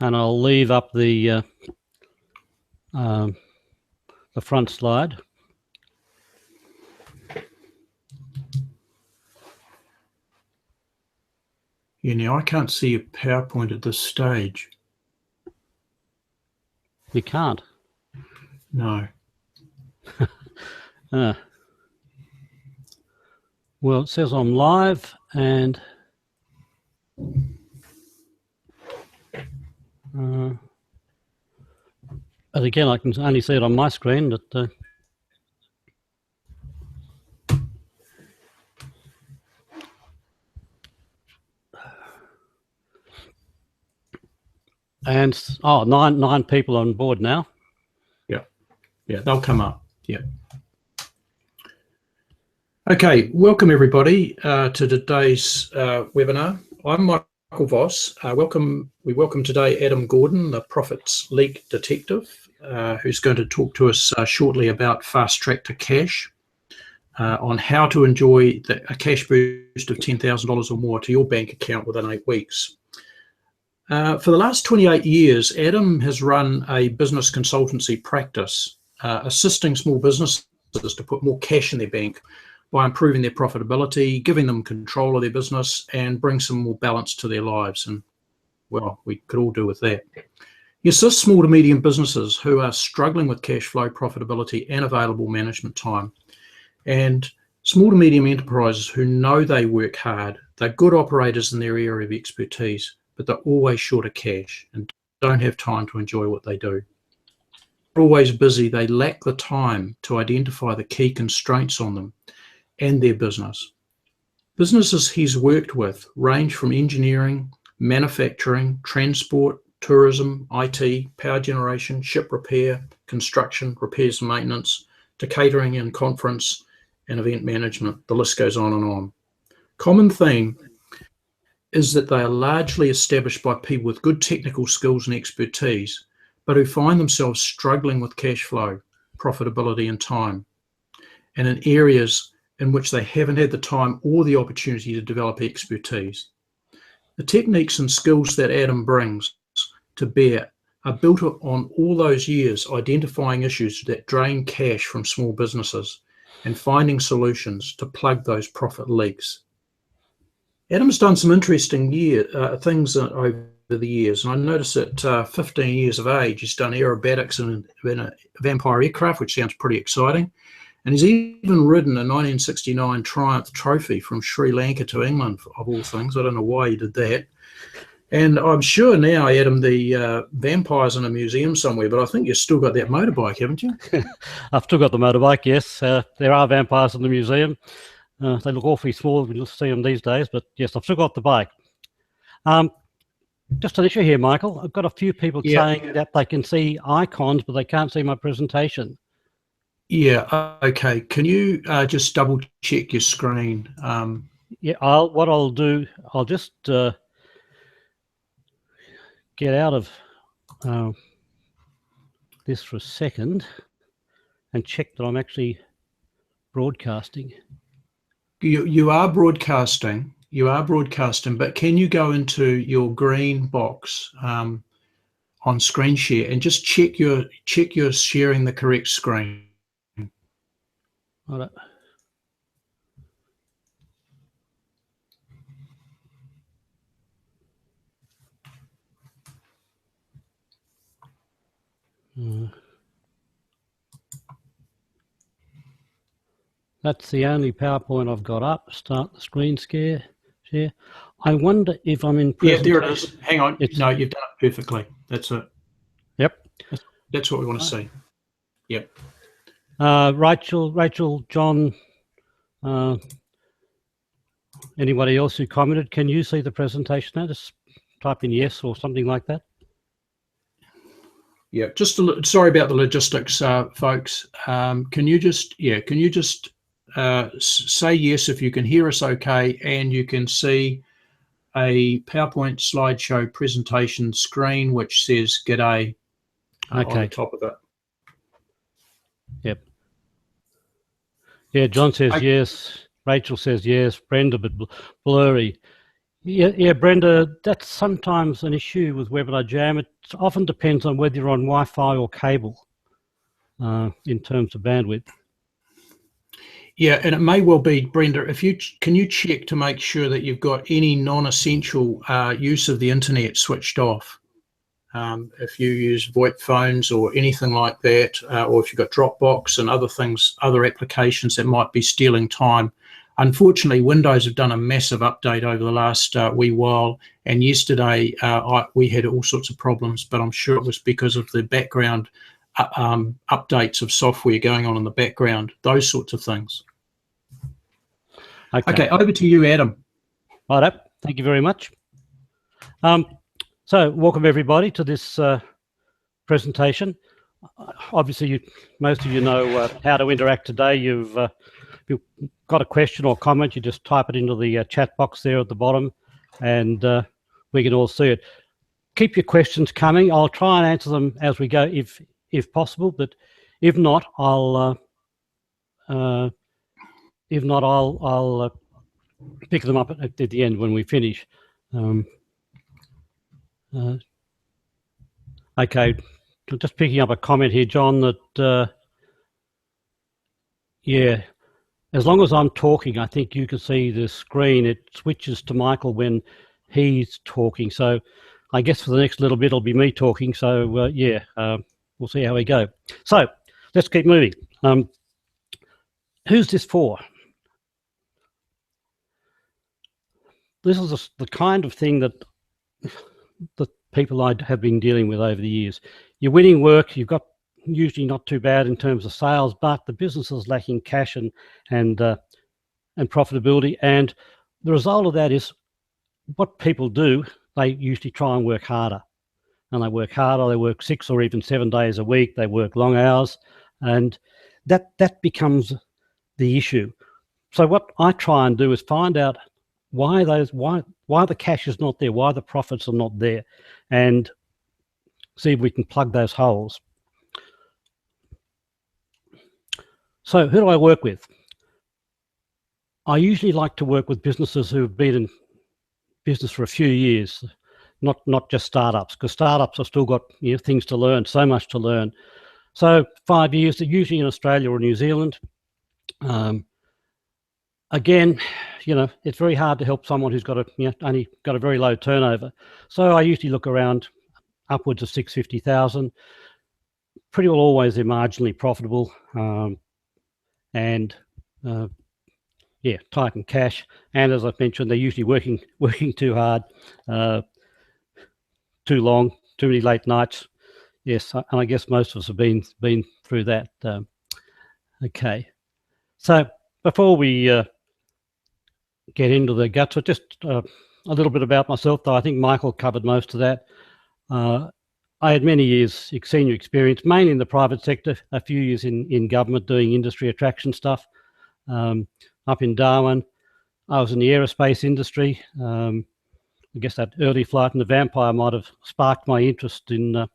and I'll leave up the front slide. Yeah, now I can't see a PowerPoint at this stage. You can't? No. Well, it says I'm live, and but again, I can only see it on my screen. But and nine people on board now. Yeah, they'll come up. Yeah. Okay, welcome everybody to today's webinar. I'm Michael Voss. We welcome today Adam Gordon, the Profits Leak Detective, who's going to talk to us shortly about Fast Track to Cash, on how to enjoy a cash boost of $10,000 or more to your bank account within 8 weeks. For the last 28 years, Adam has run a business consultancy practice, assisting small businesses to put more cash in their bank by improving their profitability, giving them control of their business, and bring some more balance to their lives. And, well, we could all do with that. He assists small to medium businesses who are struggling with cash flow, profitability, and available management time. And small to medium enterprises who know they work hard, they're good operators in their area of expertise, but they're always short of cash and don't have time to enjoy what they do. They're always busy, they lack the time to identify the key constraints on them and their business. Businesses he's worked with range from engineering, manufacturing, transport, tourism, IT, power generation, ship repair, construction, repairs and maintenance, to catering and conference and event management. The list goes on and on. Common theme is that they are largely established by people with good technical skills and expertise, but who find themselves struggling with cash flow, profitability and time, and in areas in which they haven't had the time or the opportunity to develop expertise. The techniques and skills that Adam brings to bear are built on all those years identifying issues that drain cash from small businesses and finding solutions to plug those profit leaks. Adam's done some interesting things over the years, and I noticed at 15 years of age, he's done aerobatics in a Vampire aircraft, which sounds pretty exciting. And he's even ridden a 1969 Triumph Trophy from Sri Lanka to England, of all things. I don't know why he did that. And I'm sure now, Adam, the Vampire's in a museum somewhere, but I think you've still got that motorbike, haven't you? I've still got the motorbike, yes. There are Vampires in the museum. They look awfully small when you see them these days, but yes, I've still got the bike. Just an issue here, Michael. I've got a few people saying that they can see icons, but they can't see my presentation. Yeah, okay. Can you just double check your screen? Yeah, what I'll do, I'll just get out of this for a second and check that I'm actually broadcasting. You are broadcasting. You are broadcasting, but can you go into your green box on screen share and just check you're sharing the correct screen? All right. That's the only PowerPoint I've got up. Start the screen share. I wonder if I'm in presentation. Yeah, there it is. Hang on. No, you've done it perfectly. That's it. Yep. That's what we want to see. Yep. Rachel, John, anybody else who commented, can you see the presentation now? Just type in yes or something like that. Yeah, just sorry about the logistics, folks. Can you just say yes if you can hear us okay, and you can see a PowerPoint slideshow presentation screen which says "G'day" on the top of it. Yep. Yeah, John says yes. Rachel says yes. Brenda, but blurry. Yeah, Brenda, that's sometimes an issue with Webinar Jam. It often depends on whether you're on Wi-Fi or cable in terms of bandwidth. Yeah, and it may well be, Brenda, if you can you check to make sure that you've got any non-essential use of the internet switched off. If you use VoIP phones or anything like that, or if you've got Dropbox and other things, other applications that might be stealing time. Unfortunately, Windows have done a massive update over the last wee while, and yesterday we had all sorts of problems, but I'm sure it was because of the background updates of software going on in the background, those sorts of things. Okay, over to you, Adam. Right up. Thank you very much. So welcome everybody to this presentation. Obviously, most of you know how to interact today. You've got a question or comment, you just type it into the chat box there at the bottom, and we can all see it. Keep your questions coming. I'll try and answer them as we go, if possible. But if not, I'll pick them up at the end when we finish. Okay, just picking up a comment here, John, that yeah, as long as I'm talking, I think you can see the screen. It switches to Michael when he's talking. So I guess for the next little bit, it'll be me talking. So yeah, we'll see how we go. So let's keep moving. Who's this for? This is the kind of thing that the people I have been dealing with over the years. You're winning work, you've got usually not too bad in terms of sales, but the business is lacking cash and profitability. And the result of that is what people do, they usually try and work harder. And they work harder, they work 6 or even 7 days a week, they work long hours, and that becomes the issue. So what I try and do is find out why the cash is not there, why the profits are not there, and see if we can plug those holes. So who do I work with? I usually like to work with businesses who have been in business for a few years, not just startups, because startups have still got things to learn, so much to learn. So 5 years, usually in Australia or New Zealand. Again, it's very hard to help someone who's got only got a very low turnover. So I usually look around upwards of 650,000. Pretty well always they're marginally profitable, and yeah, tight in cash. And as I mentioned, they're usually working too hard, too long, too many late nights. Yes, and I guess most of us have been through that. Okay, so before we get into the guts, just a little bit about myself, though I think Michael covered most of that. I had many years senior experience, mainly in the private sector, a few years in government doing industry attraction stuff. Up in Darwin, I was in the aerospace industry. I guess that early flight in the Vampire might have sparked my interest in the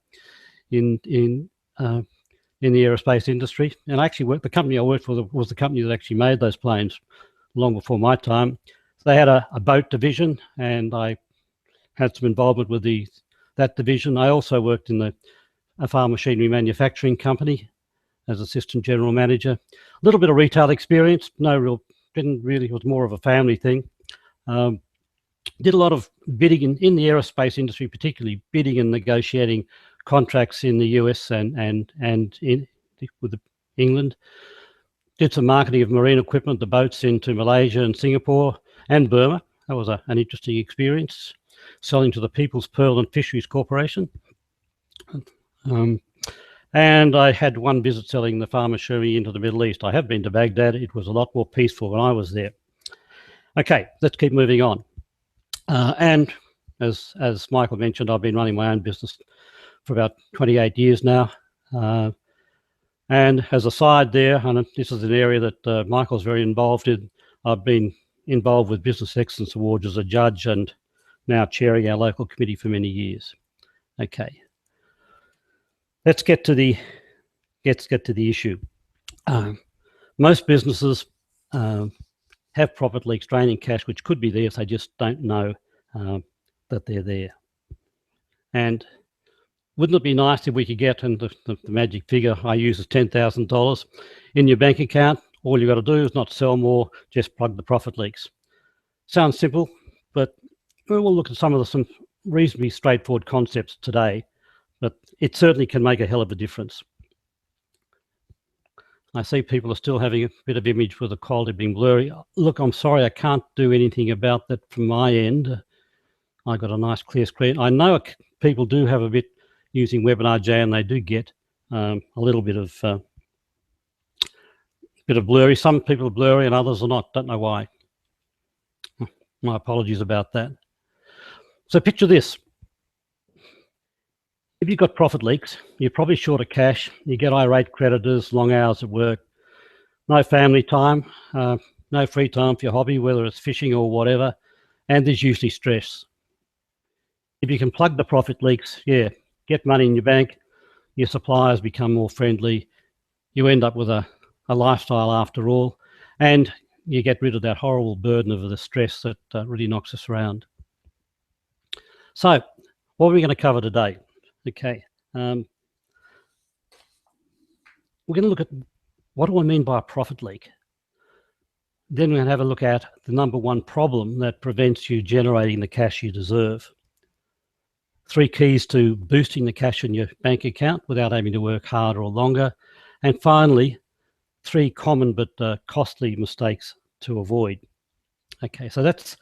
aerospace industry. And I actually the company I worked for was the company that actually made those planes long before my time. So they had a boat division, and I had some involvement with that division. I also worked in a farm machinery manufacturing company as assistant general manager. A little bit of retail experience, it was more of a family thing. Did a lot of bidding in the aerospace industry, particularly bidding and negotiating contracts in the US and with England. Did some marketing of marine equipment, the boats into Malaysia and Singapore and Burma. That was an interesting experience, selling to the People's Pearl and Fisheries Corporation. And I had one visit selling the farm machinery into the Middle East. I have been to Baghdad. It was a lot more peaceful when I was there. Okay, let's keep moving on. And as Michael mentioned, I've been running my own business for about 28 years now. And as a side there, and this is an area that Michael's very involved in, I've been involved with Business Excellence Awards as a judge and now chairing our local committee for many years. Okay, let's get to the issue. Most businesses have profit leaks draining cash, which could be there if they just don't know that they're there. And wouldn't it be nice if we could get, and the magic figure I use is $10,000 in your bank account? All you got to do is not sell more, just plug the profit leaks. Sounds simple, but we'll look at some reasonably straightforward concepts today, but it certainly can make a hell of a difference. I see people are still having a bit of image with the quality being blurry. Look, I'm sorry, I can't do anything about that from my end. I got a nice clear screen. I know people do have a bit using WebinarJ, and they do get a little bit of blurry. Some people are blurry and others are not. Don't know why. My apologies about that. So picture this. If you've got profit leaks, you're probably short of cash. You get irate creditors, long hours at work, no family time, no free time for your hobby, whether it's fishing or whatever, and there's usually stress. If you can plug the profit leaks, yeah, get money in your bank, your suppliers become more friendly, you end up with a lifestyle after all, and you get rid of that horrible burden of the stress that really knocks us around. So, what are we going to cover today? Okay, we're going to look at what do I mean by a profit leak. Then we're going to have a look at the number one problem that prevents you generating the cash you deserve. 3 keys to boosting the cash in your bank account without having to work harder or longer. And finally, 3 common but costly mistakes to avoid. Okay, so that's,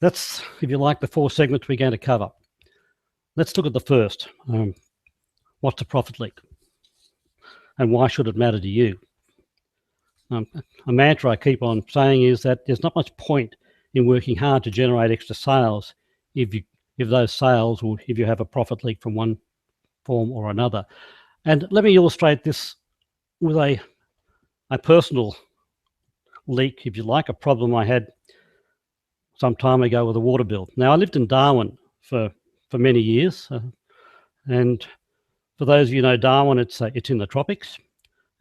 if you like, the 4 segments we're going to cover. Let's look at the first. What's a profit leak? And why should it matter to you? A mantra I keep on saying is that there's not much point in working hard to generate extra sales if those sales, or if you have a profit leak from one form or another. And let me illustrate this with a personal leak, if you like, a problem I had some time ago with a water bill. Now, I lived in Darwin for many years, and for those of you who know Darwin, it's in the tropics,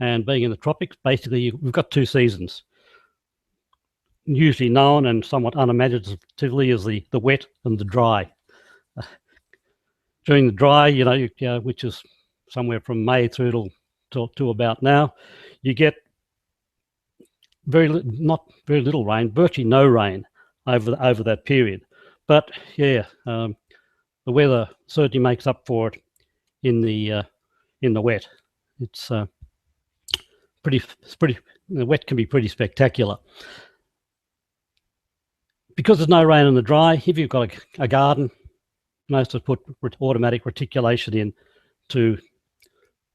and being in the tropics, basically we've got 2 seasons, usually known and somewhat unimaginatively as the wet and the dry. During the dry, which is somewhere from May through to about now, you get not very little rain, virtually no rain over that period. But yeah, the weather certainly makes up for it in the wet. It's pretty. The wet can be pretty spectacular. Because there's no rain in the dry, if you've got a garden, most of us put automatic reticulation in to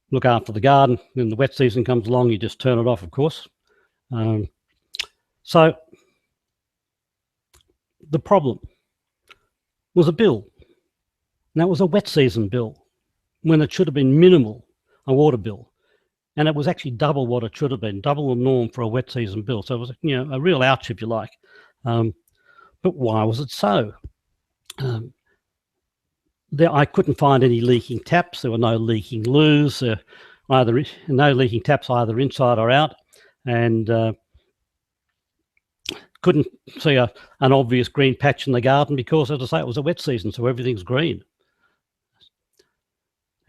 look after the garden. When the wet season comes along, you just turn it off, of course. So the problem was a bill. Now, it was a wet season bill when it should have been minimal, a water bill. And it was actually double what it should have been, double the norm for a wet season bill. So it was, a real ouch, if you like. But why was it so? I couldn't find any leaking taps. There were no leaking loos, no leaking taps either inside or out, and couldn't see an obvious green patch in the garden because, as I say, it was a wet season, so everything's green.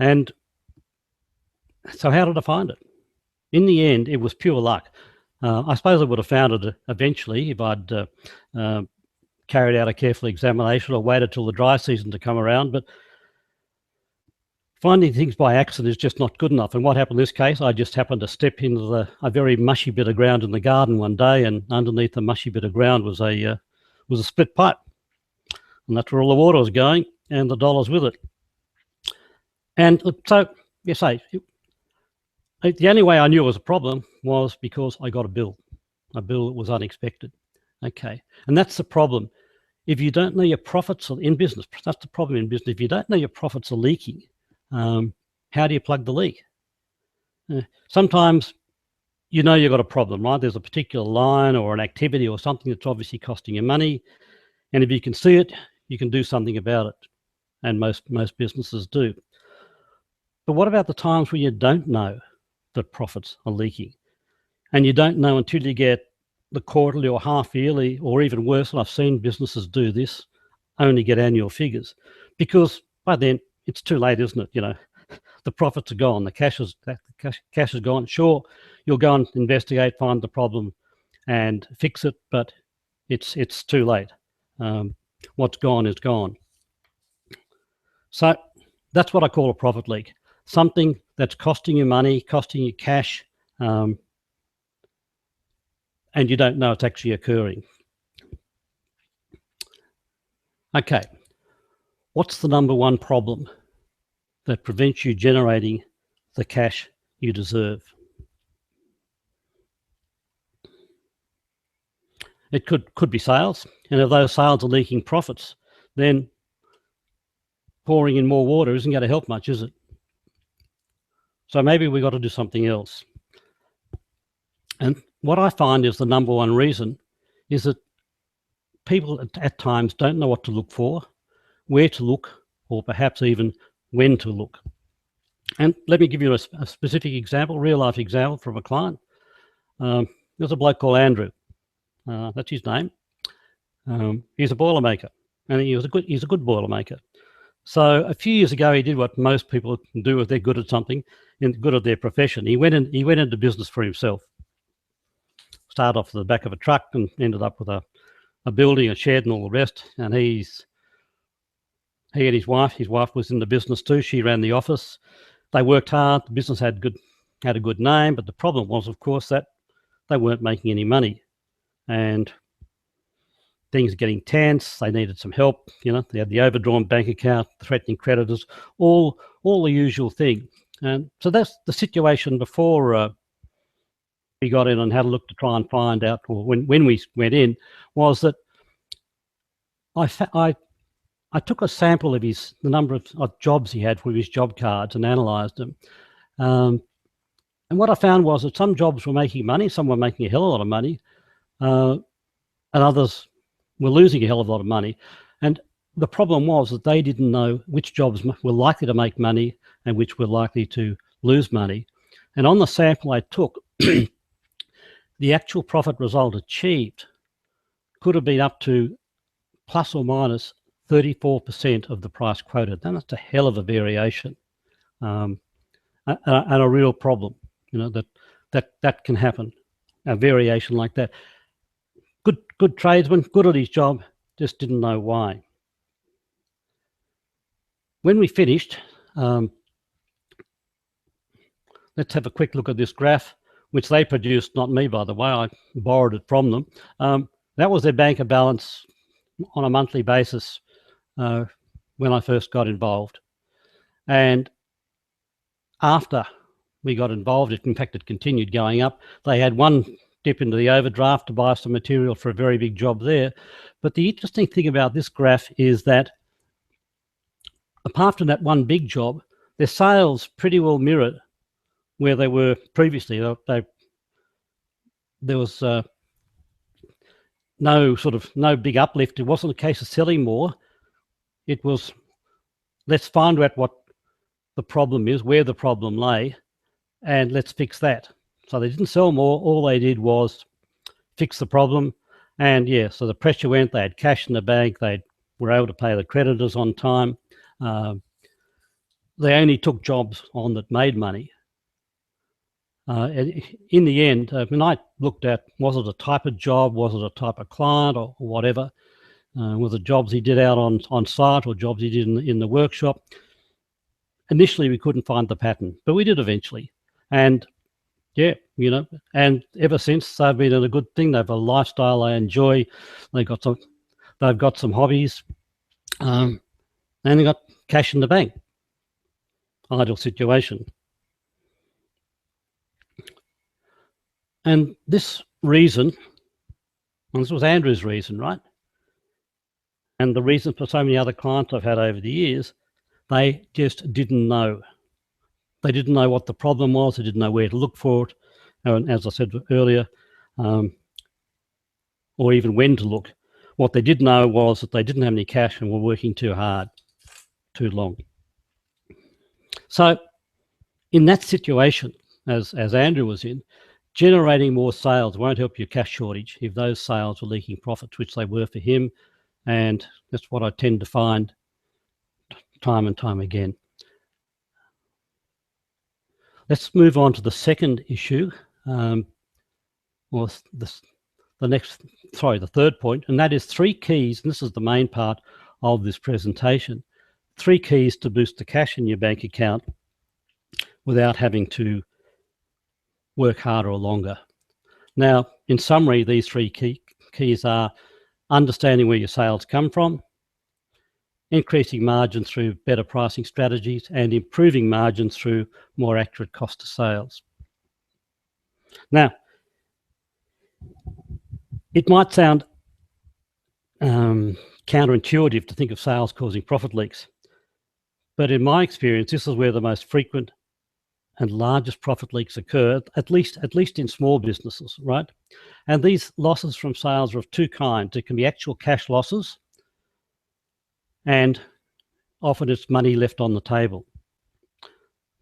And so how did I find it? In the end, it was pure luck. I suppose I would have found it eventually if I'd carried out a careful examination or waited till the dry season to come around, but finding things by accident is just not good enough. And what happened in this case, I just happened to step into a very mushy bit of ground in the garden one day, and underneath the mushy bit of ground was a split pipe, and that's where all the water was going and the dollars with it. And so, yes, the only way I knew it was a problem was because I got a bill that was unexpected. Okay, and that's the problem. If you don't know your profits in business, that's the problem in business. If you don't know your profits are leaking, how do you plug the leak? Sometimes you've got a problem, right? There's a particular line or an activity or something that's obviously costing you money, and if you can see it, you can do something about it, and most businesses do. But what about the times when you don't know that profits are leaking, and you don't know until you get the quarterly or half yearly, or even worse, and I've seen businesses do this, only get annual figures, because by then it's too late, isn't it? You know, the profits are gone, the cash is gone. Sure, you'll go and investigate, find the problem, and fix it, but it's too late. What's gone is gone. So that's what I call a profit leak. Something that's costing you money, costing you cash, and you don't know it's actually occurring. Okay, what's the number one problem that prevents you generating the cash you deserve? It could be sales, and if those sales are leaking profits, then pouring in more water isn't going to help much, is it? So maybe we've got to do something else. And what I find is the number one reason is that people at times don't know what to look for, where to look, or perhaps even when to look. And let me give you a specific example, real life example from a client. There's a bloke called Andrew. That's his name. He's a Boilermaker, and he's a good Boilermaker. So a few years ago, he did what most people do if they're good at something and good at their profession. He went into business for himself. Started off at the back of a truck and ended up with a building, a shed, and all the rest. And he and his wife was in the business too. She ran the office. They worked hard. The business had a good name, but the problem was, of course, that they weren't making any money, and things were getting tense. They needed some help. You know, they had the overdrawn bank account, threatening creditors, all the usual thing. And so that's the situation before we got in and had a look to try and find out, or when we went in, was that I took a sample of the number of jobs he had with his job cards and analysed them. And what I found was that some jobs were making money, some were making a hell of a lot of money, and others were losing a hell of a lot of money. And the problem was that they didn't know which jobs were likely to make money and which were likely to lose money. And on the sample I took, the actual profit result achieved could have been up to plus or minus 34% of the price quoted. Now, that's a hell of a variation, and a real problem. You know, that can happen, a variation like that. Good tradesman, good at his job, just didn't know why. When we finished, let's have a quick look at this graph, which they produced, not me, by the way. I borrowed it from them. That was their banker balance on a monthly basis when I first got involved. And after we got involved, in fact, it continued going up. They had one dip into the overdraft to buy some material for a very big job there. But the interesting thing about this graph is that apart from that one big job, their sales pretty well mirrored where they were previously. There was no big uplift. It wasn't a case of selling more. It was, let's find out what the problem is, where the problem lay, and let's fix that. So they didn't sell more. All they did was fix the problem. And yeah, so the pressure went. They had cash in the bank. They were able to pay the creditors on time. They only took jobs on that made money. In the end, when I looked at, was it a type of job, was it a type of client, or whatever, was it jobs he did out on site or jobs he did in the workshop? Initially, we couldn't find the pattern, but we did eventually. And yeah, you know, and ever since they've been in a good thing. They have a lifestyle they enjoy. They've got some hobbies, and they got cash in the bank. Ideal situation. And this reason, and this was Andrew's reason, right? And the reason for so many other clients I've had over the years, they just didn't know. They didn't know what the problem was. They didn't know where to look for it. And as I said earlier, or even when to look. What they did know was that they didn't have any cash and were working too hard, too long. So in that situation, as Andrew was in, generating more sales won't help your cash shortage if those sales were leaking profits, which they were for him And that's what I tend to find time and time again. Let's move on to the second issue, or the third point, and that is 3 keys, and this is the main part of this presentation, 3 keys to boost the cash in your bank account without having to work harder or longer. Now, in summary, these 3 keys are understanding where your sales come from, increasing margins through better pricing strategies, and improving margins through more accurate cost of sales. Now, it might sound counterintuitive to think of sales causing profit leaks, but in my experience, this is where the most frequent and largest profit leaks occur, at least in small businesses, right? And these losses from sales are of 2 kinds. It can be actual cash losses, and often it's money left on the table,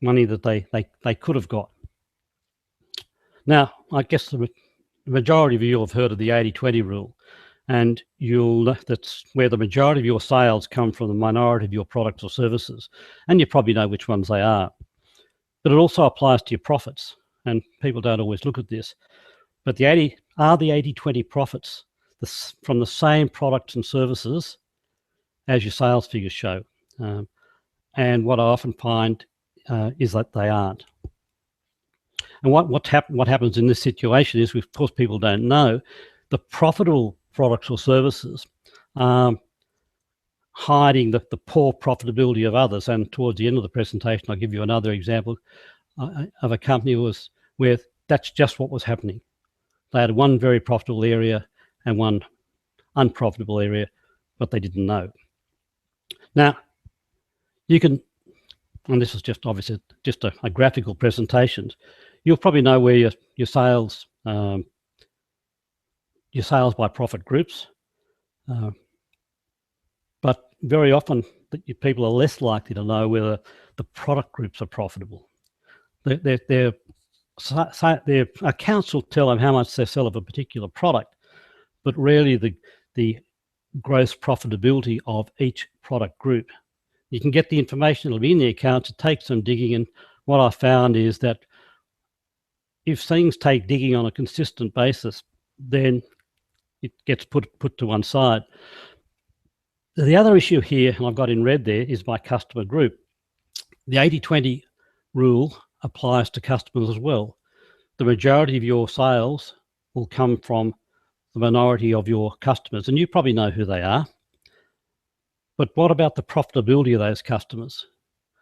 money that they could have got. Now, I guess the majority of you have heard of the 80-20 rule, and that's where the majority of your sales come from the minority of your products or services, and you probably know which ones they are. But it also applies to your profits, and people don't always look at this. But the 80-20 profits from the same products and services as your sales figures show. And what I often find is that they aren't. And what happens in this situation is, of course, people don't know, the profitable products or services hiding the poor profitability of others. And towards the end of the presentation, I'll give you another example of a company where that's just what was happening. They had one very profitable area and one unprofitable area, but they didn't know. Now, you can, and this is just obviously just a graphical presentation, you'll probably know where your sales by profit groups, but very often people are less likely to know whether the product groups are profitable. Their accounts will tell them how much they sell of a particular product, but rarely the gross profitability of each product group. You can get the information, it'll be in the accounts, it takes some digging, and what I found is that if things take digging on a consistent basis, then it gets put to one side. The other issue here, and I've got in red there, is by customer group. The 80-20 rule applies to customers as well. The majority of your sales will come from the minority of your customers, and you probably know who they are. But what about the profitability of those customers?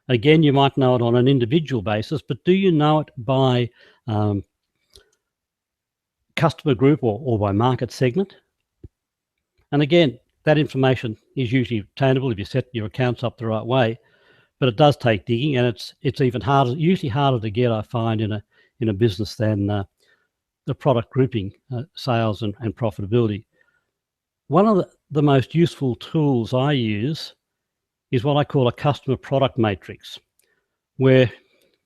Again, you might know it on an individual basis, but do you know it by customer group or by market segment? And again, that information is usually obtainable if you set your accounts up the right way, but it does take digging, and it's even harder, usually harder to get, I find, in a business than the product grouping, sales and profitability. One of the most useful tools I use is what I call a customer product matrix, where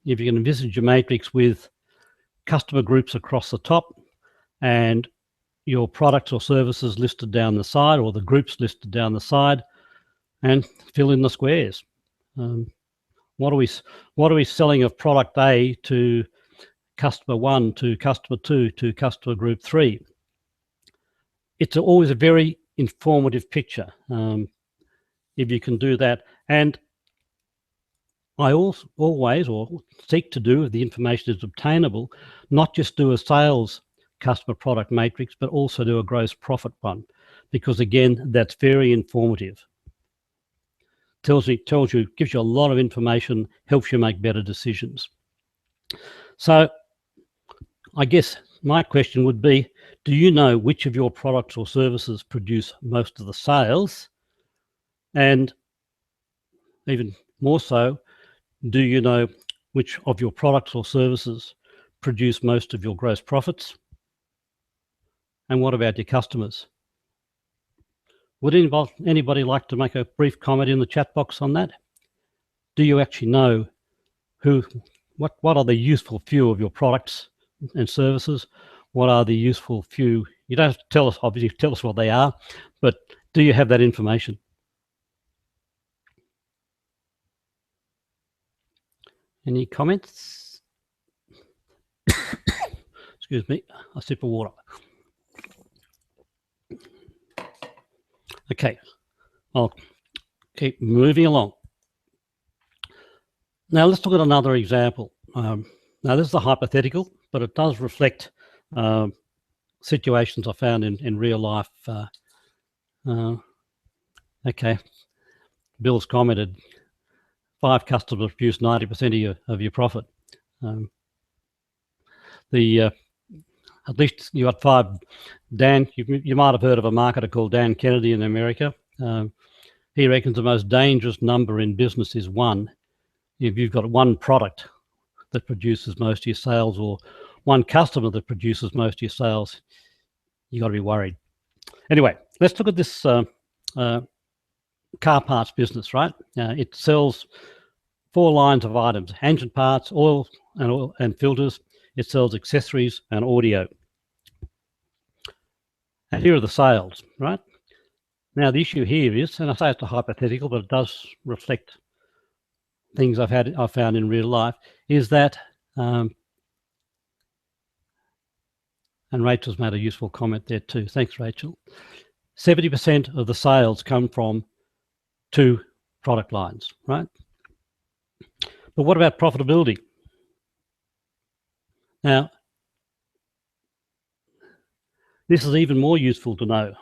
if you can envisage a matrix with customer groups across the top and your products or services listed down the side, or the groups listed down the side, and fill in the squares. What are we selling of product A to customer 1, to customer 2, to customer group 3? It's always a very informative picture if you can do that. And I always seek to do, if the information is obtainable, not just do a sales customer product matrix, but also do a gross profit one, because again, that's very informative. Tells you, gives you a lot of information, helps you make better decisions. So I guess my question would be, do you know which of your products or services produce most of the sales? And even more so, do you know which of your products or services produce most of your gross profits? And what about your customers? Would anybody like to make a brief comment in the chat box on that? Do you actually know what are the useful few of your products and services? What are the useful few? You don't have to tell us, obviously, tell us what they are, but Do you have that information? Any comments? Excuse me, a sip of water. Okay, I'll keep moving along. Now let's look at another example. Now this is a hypothetical, but it does reflect situations I found in real life. Okay, Bill's commented, 5 customers produce 90% of your profit. At least you got 5. Dan, you might have heard of a marketer called Dan Kennedy in America. He reckons the most dangerous number in business is 1. If you've got one product that produces most of your sales, or one customer that produces most of your sales, you got to be worried. Anyway, let's look at this car parts business, right? It sells 4 lines of items: engine parts, oil and filters. It sells accessories and audio. And here are the sales, right? Now the issue here is, and I say it's a hypothetical, but it does reflect things I've found in real life, is that, and Rachel's made a useful comment there too. Thanks, Rachel. 70% of the sales come from 2 product lines, right? But what about profitability? Now, this is even more useful to know.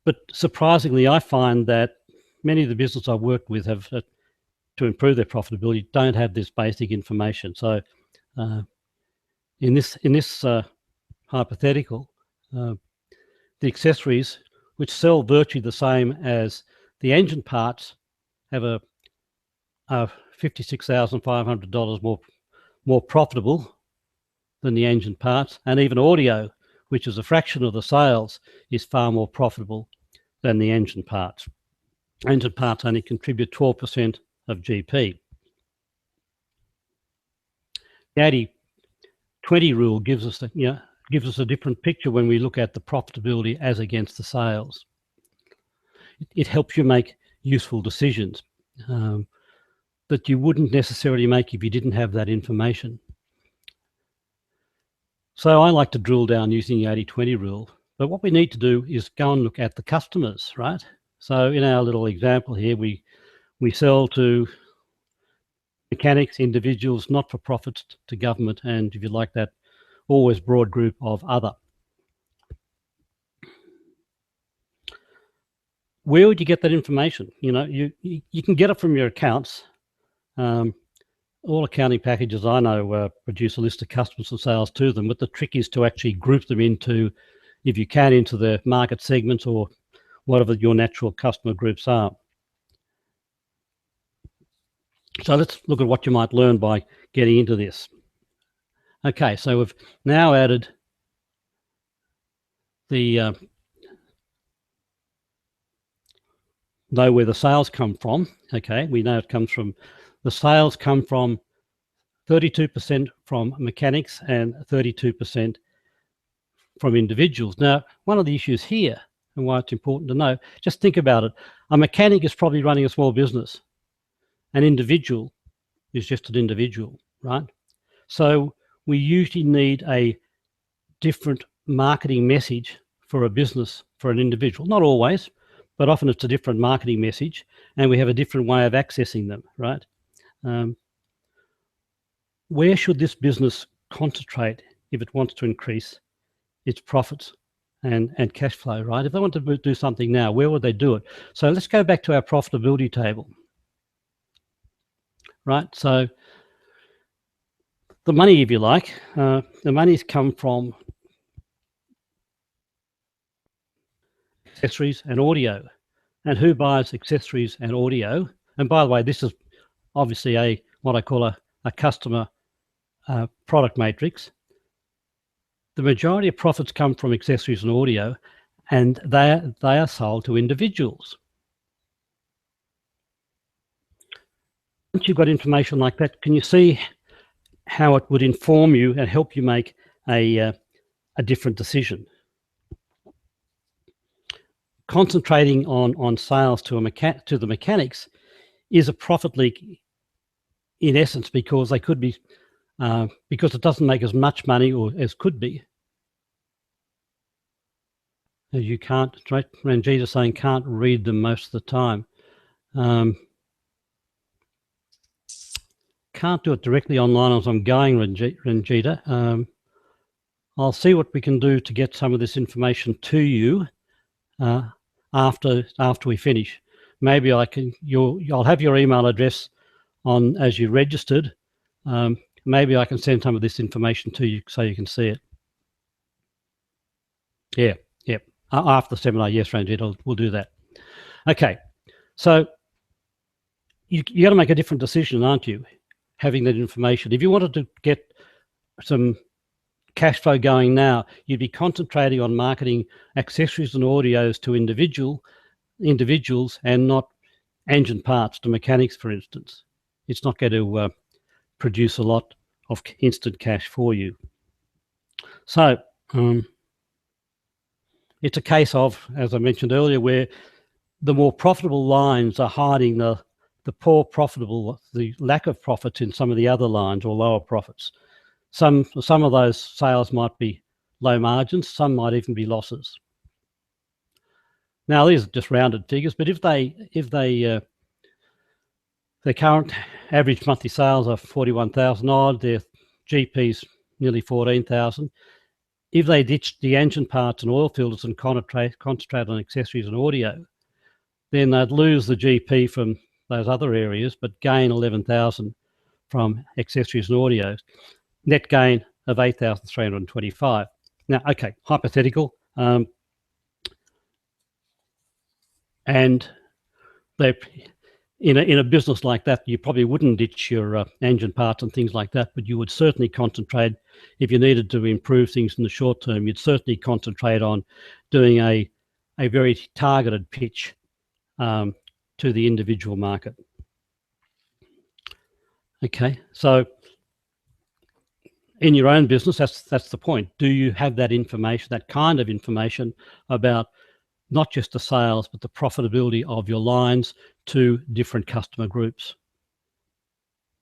But surprisingly, I find that many of the businesses I've worked with have, to improve their profitability, don't have this basic information. So in this hypothetical, the accessories, which sell virtually the same as the engine parts, have a $56,500 more profitable than the engine parts, and even audio, which is a fraction of the sales, is far more profitable than the engine parts. Engine parts only contribute 12% of GP. The 80-20 rule gives us a different picture when we look at the profitability as against the sales. It helps you make useful decisions that you wouldn't necessarily make if you didn't have that information. So I like to drill down using the 80-20 rule. But what we need to do is go and look at the customers, right? So in our little example here, we sell to mechanics, individuals, not-for-profits, to government, and if you like that, always broad group of other. Where would you get that information? You know, you can get it from your accounts. All accounting packages I know produce a list of customers and sales to them, but the trick is to actually group them into, if you can, into the market segments or whatever your natural customer groups are. So let's look at what you might learn by getting into this. Okay, so we've now added the know where the sales come from. Okay, we know it comes from, the sales come from 32% from mechanics and 32% from individuals. Now, one of the issues here, and why it's important to know, just think about it. A mechanic is probably running a small business. An individual is just an individual, right? So we usually need a different marketing message for a business, for an individual. Not always, but often it's a different marketing message, and we have a different way of accessing them, right? Where should this business concentrate if it wants to increase its profits and cash flow, right? If they want to do something now, where would they do it? So let's go back to our profitability table, right? So the money, if you like, the money's come from accessories and audio. And who buys accessories and audio? And by the way, this is obviously what I call a customer product matrix. The majority of profits come from accessories and audio, and they are sold to individuals. Once you've got information like that, can you see how it would inform you and help you make a different decision? concentrating on sales to the mechanics is a profit leak in essence, because they could be because it doesn't make as much money or as could be. As you can't, Ranjita saying can't read them most of the time. Can't do it directly online as I'm going, Ranjita. I'll see what we can do to get some of this information to you after we finish. Maybe I can. I'll have your email address on as you registered. Maybe I can send some of this information to you so you can see it. Yeah. After the seminar, yes, Ranjit, we'll do that. Okay, so you got to make a different decision, aren't you? Having that information. If you wanted to get some cash flow going now, you'd be concentrating on marketing accessories and audios to individuals and not engine parts to mechanics, for instance. It's not going to produce a lot of instant cash for you. So it's a case of, as I mentioned earlier, where the more profitable lines are hiding the lack of profits in some of the other lines or lower profits. Some of those sales might be low margins, some might even be losses. Now these are just rounded figures, but if their current average monthly sales are 41,000 odd, their GP's nearly 14,000. If they ditched the engine parts and oil filters and concentrate on accessories and audio, then they'd lose the GP from those other areas, but gain 11,000 from accessories and audio. Net gain of 8,325. Now, okay, hypothetical. And they, in a business like that, you probably wouldn't ditch your engine parts and things like that, but you would certainly concentrate, if you needed to improve things in the short term, you'd certainly concentrate on doing a very targeted pitch to the individual market. Okay, so in your own business, that's the point. Do you have that information, that kind of information about not just the sales, but the profitability of your lines to different customer groups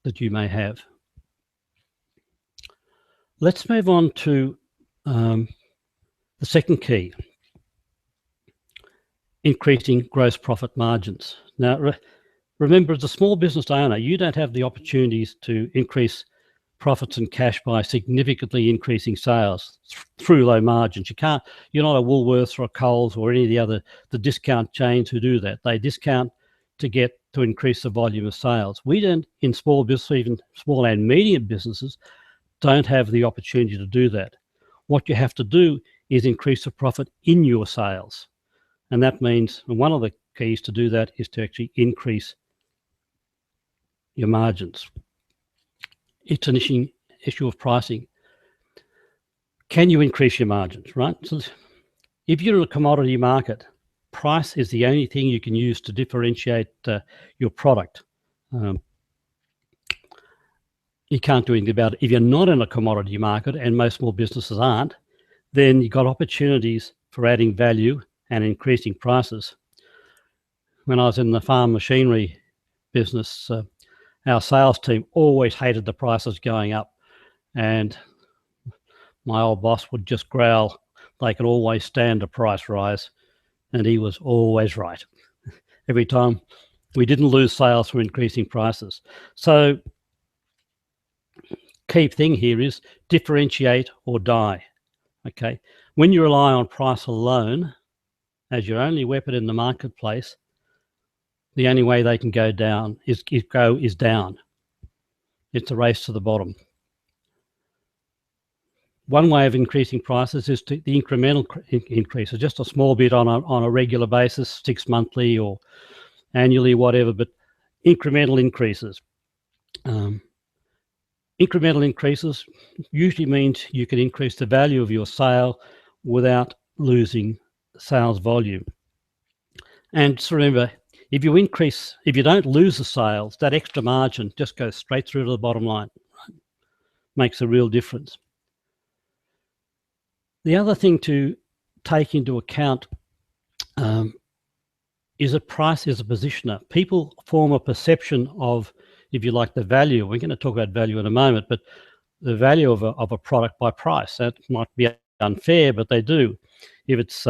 that you may have? Let's move on to the second key, increasing gross profit margins. Now, remember, as a small business owner, you don't have the opportunities to increase profits and cash by significantly increasing sales through low margins. You're not a Woolworths or a Coles or any of the discount chains who do that. They discount to increase the volume of sales. We don't, in small business, even small and medium businesses, don't have the opportunity to do that. What you have to do is increase the profit in your sales. And that means, and one of the keys to do that is to actually increase your margins. It's an issue of pricing. Can you increase your margins, right? So if you're in a commodity market, price is the only thing you can use to differentiate your product. You can't do anything about it. If you're not in a commodity market, and most small businesses aren't, then you've got opportunities for adding value and increasing prices. When I was in the farm machinery business, our sales team always hated the prices going up, and my old boss would just growl they could always stand a price rise, and he was always right. Every time we didn't lose sales from increasing prices. So key thing here is differentiate or die. Okay, when you rely on price alone as your only weapon in the marketplace, the only way they can go down is down. It's a race to the bottom. One way of increasing prices is the incremental increases, just a small bit on a regular basis, 6 monthly or annually, whatever, but incremental increases. Incremental increases usually means you can increase the value of your sale without losing sales volume. And just remember, if you don't lose the sales, that extra margin just goes straight through to the bottom line. Right? Makes a real difference. The other thing to take into account is that price is a positioner. People form a perception of, if you like, the value. We're going to talk about value in a moment, but the value of a product by price. That might be unfair, but they do. If it's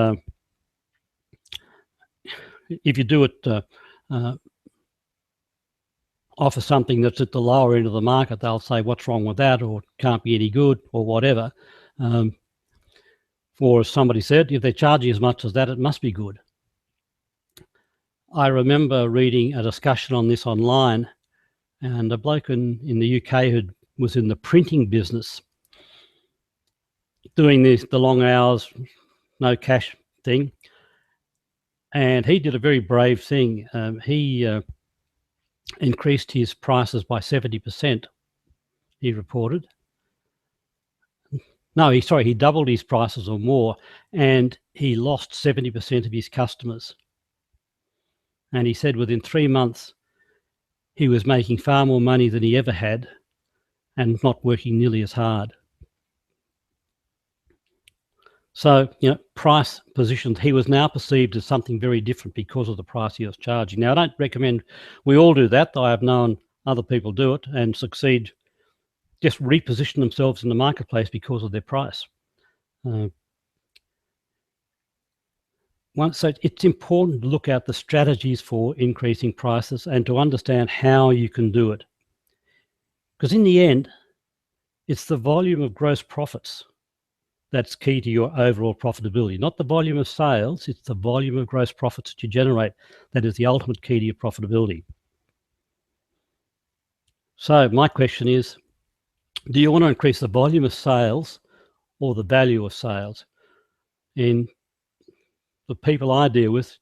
if you do it offer something that's at the lower end of the market, they'll say, what's wrong with that, or can't be any good, or whatever. Or as somebody said, if they're charging as much as that, it must be good. I remember reading a discussion on this online, and a bloke in the UK who was in the printing business, doing the long hours, no cash thing, and he did a very brave thing. He increased his prices by 70%, he reported. No, he doubled his prices or more, and he lost 70% of his customers. And he said within 3 months, he was making far more money than he ever had and not working nearly as hard. So, price positioned, he was now perceived as something very different because of the price he was charging. Now, I don't recommend we all do that. I have known other people do it and succeed, just reposition themselves in the marketplace because of their price. So it's important to look at the strategies for increasing prices and to understand how you can do it. Because in the end, it's the volume of gross profits that's key to your overall profitability, not the volume of sales. It's the volume of gross profits that you generate that is the ultimate key to your profitability. So my question is, do you want to increase the volume of sales or the value of sales? In the people I deal with,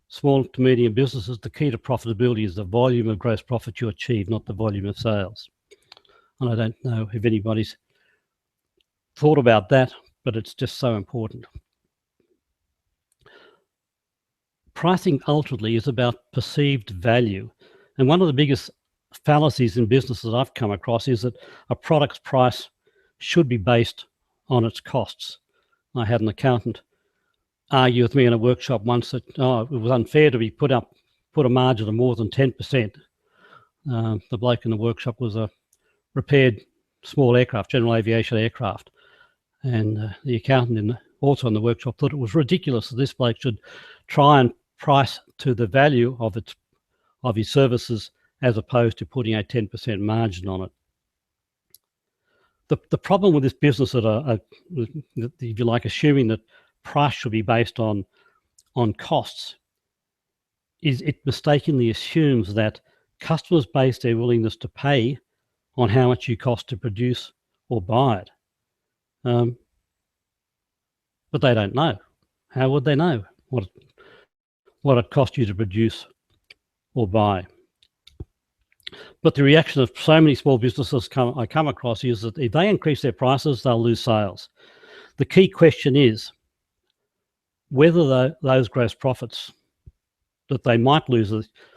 small to medium businesses, the key to profitability is the volume of gross profit you achieve, not the volume of sales. And I don't know if anybody's thought about that, but it's just so important. Pricing ultimately is about perceived value. And one of the biggest fallacies in business that I've come across is that a product's price should be based on its costs. I had an accountant argue with me in a workshop once that it was unfair to be put a margin of more than 10%. The bloke in the workshop was a repaired small aircraft, general aviation aircraft. And the accountant also in the workshop thought it was ridiculous that this bloke should try and price to the value of his services as opposed to putting a 10% margin on it. The problem with this business that if you like, assuming that price should be based on costs, is it mistakenly assumes that customers base their willingness to pay on how much you cost to produce or buy it. But they don't know. How would they know what it cost you to produce or buy? But the reaction of so many small businesses I come across is that if they increase their prices, they'll lose sales. The key question is whether those gross profits that they might lose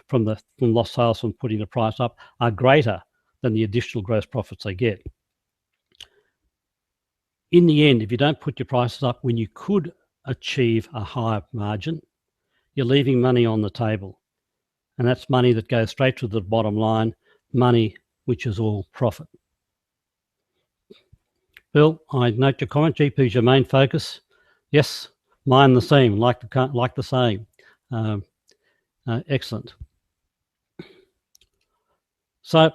from lost sales from putting the price up are greater than the additional gross profits they get. In the end, if you don't put your prices up when you could achieve a higher margin, you're leaving money on the table. And that's money that goes straight to the bottom line, money which is all profit. Bill, I note your comment. GP is your main focus. Yes, mine the same, like the same. Excellent. So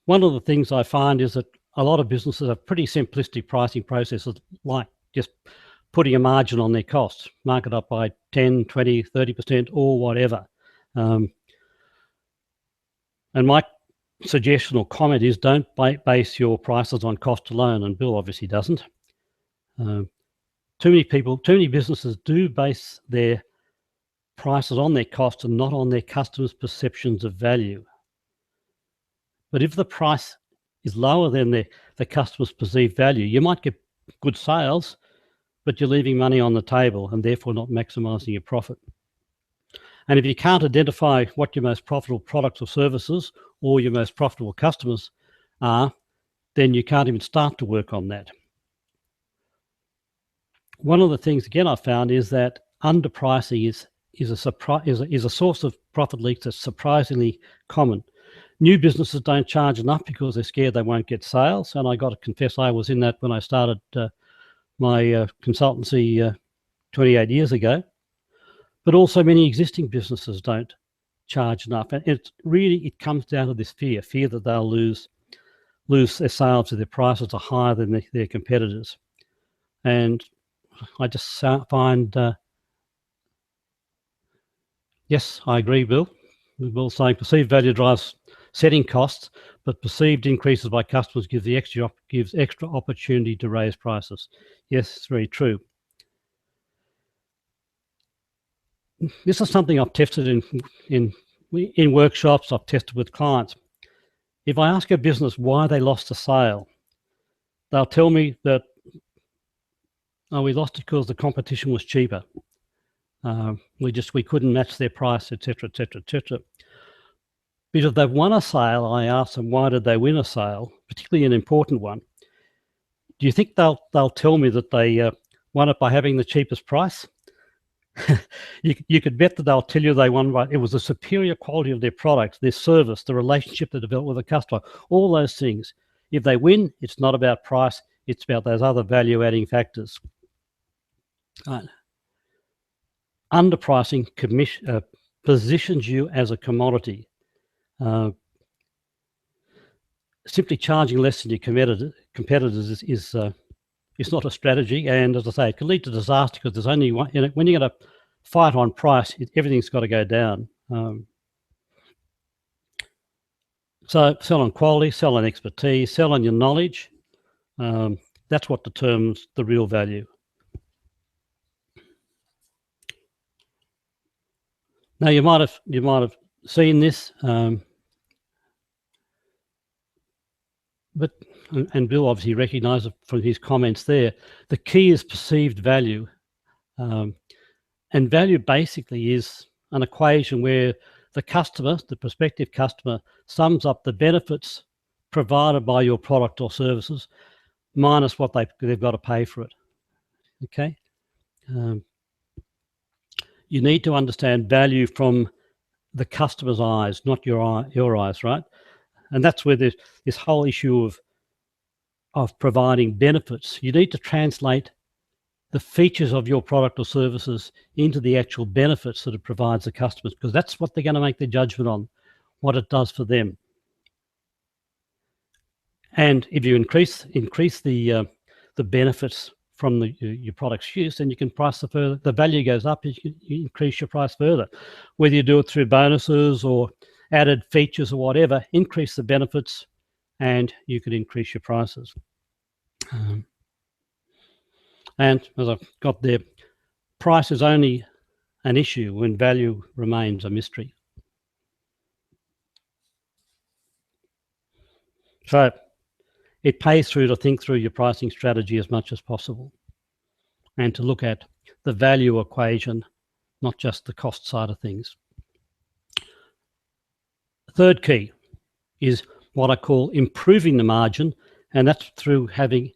one of the things I find is that a lot of businesses have pretty simplistic pricing processes, like just putting a margin on their costs, mark it up by 10, 20, 30% or whatever. And my suggestion or comment is don't base your prices on cost alone, and Bill obviously doesn't. Too many businesses do base their prices on their costs and not on their customers' perceptions of value. But if the price is lower than the customer's perceived value, you might get good sales, but you're leaving money on the table and therefore not maximizing your profit. And if you can't identify what your most profitable products or services or your most profitable customers are, then you can't even start to work on that. One of the things, again, I found is that underpricing is is a source of profit leaks that's surprisingly common. New businesses don't charge enough because they're scared they won't get sales, and I got to confess I was in that when I started my consultancy 28 years ago. But also many existing businesses don't charge enough, and it comes down to this fear that they'll lose their sales if their prices are higher than their competitors. And I just find, yes, I agree, Bill. Bill's saying perceived value drives setting costs, but perceived increases by customers gives extra opportunity to raise prices. Yes, it's very true. This is something I've tested in workshops. I've tested with clients. If I ask a business why they lost a sale, they'll tell me that, oh, we lost it because the competition was cheaper. We couldn't match their price, etc., etc., etc. But if they've won a sale, I ask them why did they win a sale, particularly an important one. Do you think they'll tell me that they won it by having the cheapest price? You could bet that they'll tell you they won by it was the superior quality of their product, their service, the relationship they developed with the customer, all those things. If they win, it's not about price, it's about those other value-adding factors. Right. Underpricing positions you as a commodity. Simply charging less than your competitors is not a strategy, and as I say, it can lead to disaster because there's only one. When you're going to fight on price, everything's got to go down. So sell on quality, sell on expertise, sell on your knowledge. That's what determines the real value. Now you might have seen this, but Bill obviously recognised it from his comments there. The key is perceived value, and value basically is an equation where the customer, the prospective customer, sums up the benefits provided by your product or services minus what they've got to pay for it. Okay. You need to understand value from the customer's eyes, not your eyes, right? And that's where there's this whole issue of providing benefits. You need to translate the features of your product or services into the actual benefits that it provides the customers, because that's what they're going to make their judgment on, what it does for them. And if you increase the benefits from your product's use, then you can price the value goes up, you increase your price further. Whether you do it through bonuses or added features or whatever, increase the benefits and you can increase your prices. And as I've got there, price is only an issue when value remains a mystery. So it pays through to think through your pricing strategy as much as possible and to look at the value equation, not just the cost side of things. The third key is what I call improving the margin, and that's through having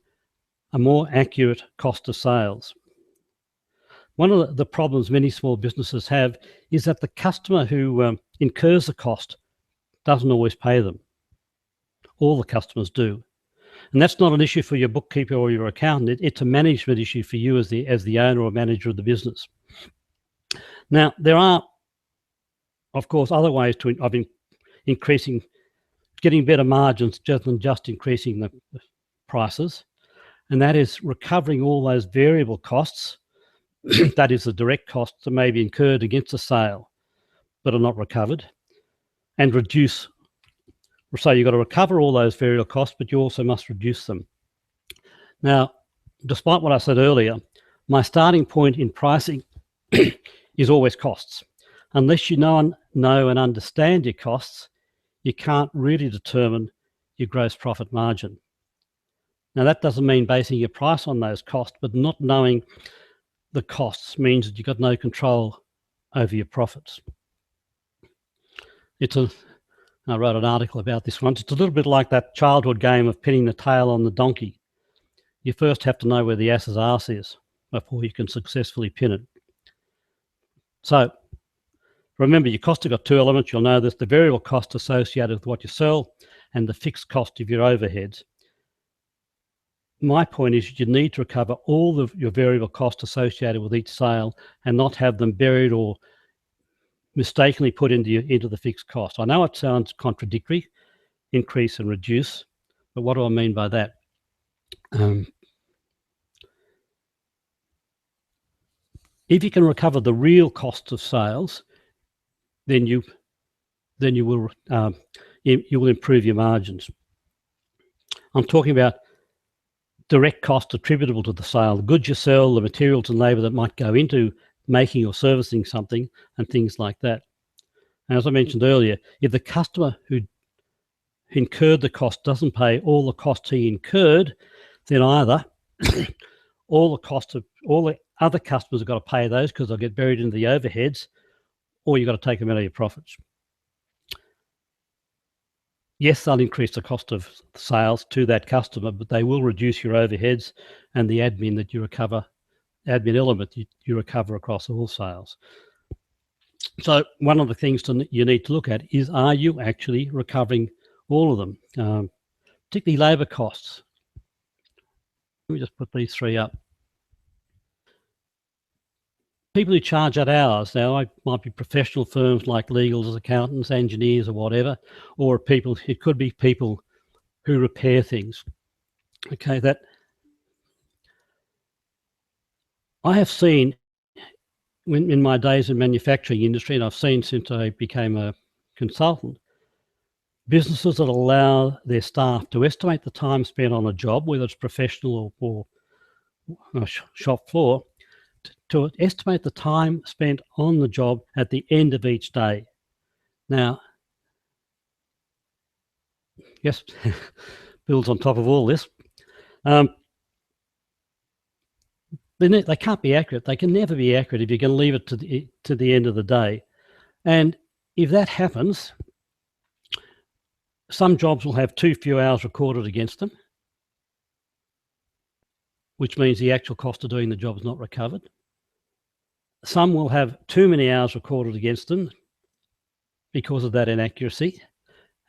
a more accurate cost of sales. One of the problems many small businesses have is that the customer who incurs the cost doesn't always pay them. All the customers do. And that's not an issue for your bookkeeper or your accountant. It's a management issue for you as the owner or manager of the business. Now, there are, of course, other ways of getting better margins than just increasing the prices. And that is recovering all those variable costs, that is the direct costs that may be incurred against a sale but are not recovered, and reduce. So you've got to recover all those variable costs, but you also must reduce them. Now, despite what I said earlier, my starting point in pricing is always costs. Unless you know and understand your costs, you can't really determine your gross profit margin. Now, that doesn't mean basing your price on those costs, but not knowing the costs means that you've got no control over your profits. I wrote an article about this once. It's a little bit like that childhood game of pinning the tail on the donkey. You first have to know where the ass's arse is before you can successfully pin it. So Remember, your costs have got two elements. You'll know there's the variable cost associated with what you sell and the fixed cost of your overheads. My point is you need to recover all of your variable costs associated with each sale and not have them buried or mistakenly put into the fixed cost. I know it sounds contradictory, increase and reduce, but what do I mean by that? If you can recover the real cost of sales, then you will improve your margins. I'm talking about direct cost attributable to the sale, the goods you sell, the materials and labour that might go into making or servicing something, and things like that. And as I mentioned earlier, if the customer who incurred the cost doesn't pay all the costs he incurred, then either all the other customers have got to pay those because they'll get buried into the overheads, or you've got to take them out of your profits. Yes, they'll increase the cost of sales to that customer, but they will reduce your overheads and the admin that you recover, admin element you recover across all sales. So one of the things you need to look at is, are you actually recovering all of them, particularly labour costs? Let me just put these three up. People who charge at hours, now it might be professional firms like legals, accountants, engineers or whatever, or it could be people who repair things. Okay, that I have seen in my days in manufacturing industry, and I've seen since I became a consultant, businesses that allow their staff to estimate the time spent on a job, whether it's professional or shop floor, to estimate the time spent on the job at the end of each day. Now, yes, builds on top of all this. They can't be accurate. They can never be accurate if you're going to leave it to the end of the day. And if that happens, some jobs will have too few hours recorded against them, which means the actual cost of doing the job is not recovered. Some will have too many hours recorded against them because of that inaccuracy,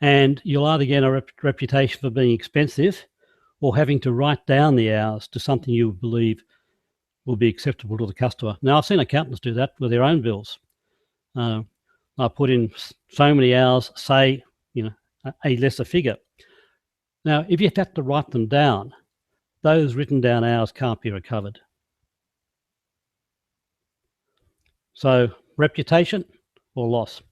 and you'll either get a reputation for being expensive or having to write down the hours to something you believe will be acceptable to the customer. Now, I've seen accountants do that with their own bills. I put in so many hours, say, a lesser figure. Now, if you have to write them down, those written down hours can't be recovered. So reputation or loss.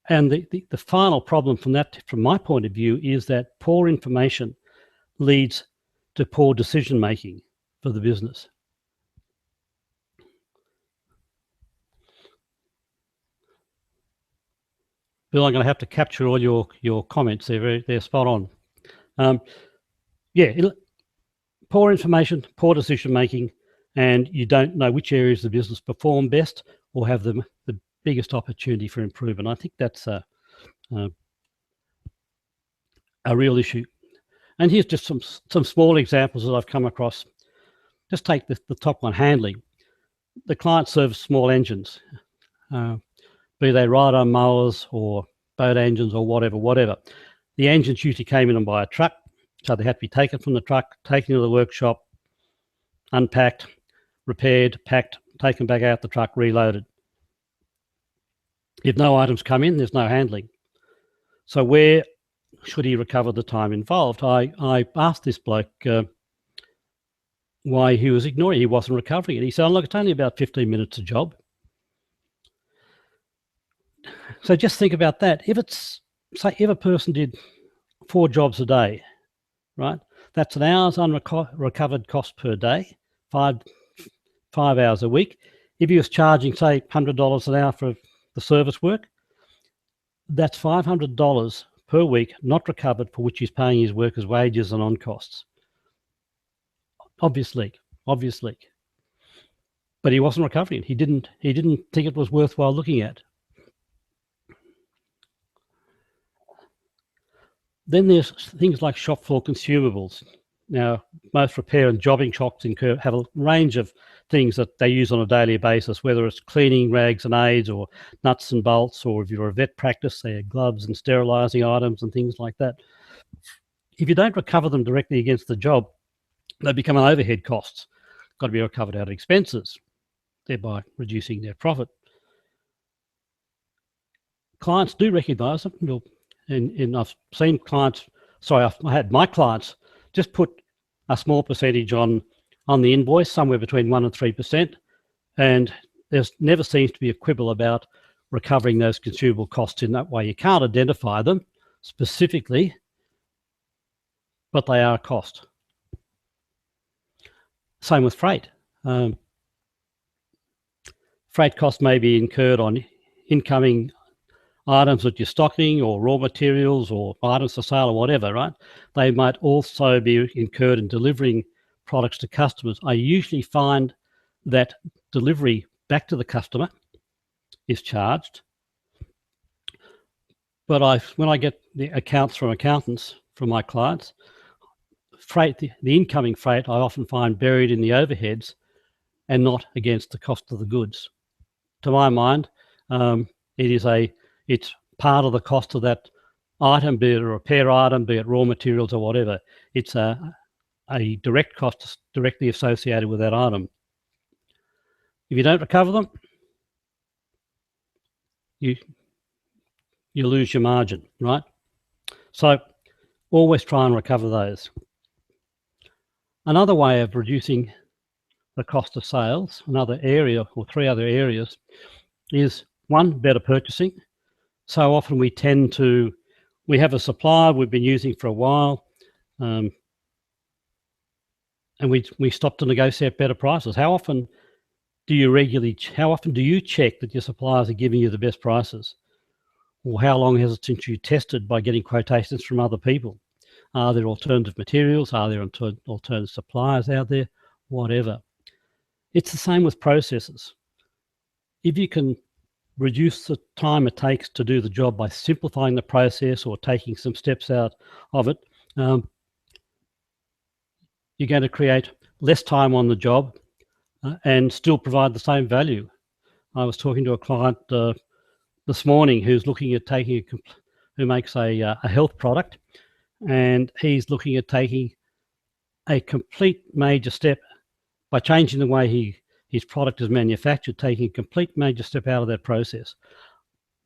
And the final problem from my point of view, is that poor information leads to poor decision making for the business. Bill, I'm going to have to capture all your comments. They're spot on. Poor information, poor decision making, and you don't know which areas of the business perform best or have the biggest opportunity for improvement. I think that's a real issue. And here's just some small examples that I've come across. Just take the top one, handling. The client serves small engines, be they ride-on mowers or boat engines or whatever. The engines usually came in by a truck, so they had to be taken from the truck, taken to the workshop, unpacked, repaired, packed, taken back out the truck, reloaded. If no items come in, there's no handling. So where should he recover the time involved? I asked this bloke why he was ignoring it. He wasn't recovering it. He said, oh, look, it's only about 15 minutes a job. So just think about that. If it's, say, if a person did 4 jobs a day, right? That's an hour's unrecovered cost per day, 5 hours a week. If he was charging, say, $100 an hour for the service work, that's $500 per week not recovered, for which he's paying his workers wages and on costs. Obviously. But he wasn't recovering it. He didn't think it was worthwhile looking at. Then there's things like shop floor consumables. Now, most repair and jobbing shops have a range of things that they use on a daily basis, whether it's cleaning rags and aids or nuts and bolts, or if you're a vet practice, they're gloves and sterilising items and things like that. If you don't recover them directly against the job, they become an overhead costs. Got to be recovered out of expenses, thereby reducing their profit. Clients do recognise them, and I've seen clients. I had my clients just put a small percentage on the invoice, somewhere between 1% and 3%, and there never seems to be a quibble about recovering those consumable costs in that way. You can't identify them specifically, but they are a cost. Same with freight. Freight costs may be incurred on incoming items that you're stocking, or raw materials, or items for sale, or whatever, right? They might also be incurred in delivering products to customers. I usually find that delivery back to the customer is charged, but when I get the accounts from accountants from my clients, freight, the incoming freight, I often find buried in the overheads and not against the cost of the goods. To my mind, it's part of the cost of that item, be it a repair item, be it raw materials or whatever. It's a direct cost directly associated with that item. If you don't recover them, you lose your margin, right? So always try and recover those. Another way of reducing the cost of sales, another area, or three other areas, is one, better purchasing. So often we have a supplier we've been using for a while, and we stop to negotiate better prices. How often do you check that your suppliers are giving you the best prices? Or how long has it since you tested by getting quotations from other people? Are there alternative materials? Are there alternative suppliers out there? Whatever. It's the same with processes. If you can reduce the time it takes to do the job by simplifying the process or taking some steps out of it, you're going to create less time on the job and still provide the same value. I was talking to a client this morning who's looking at who makes a health product, and he's looking at taking a complete major step by changing the way his product is manufactured, taking a complete major step out of that process.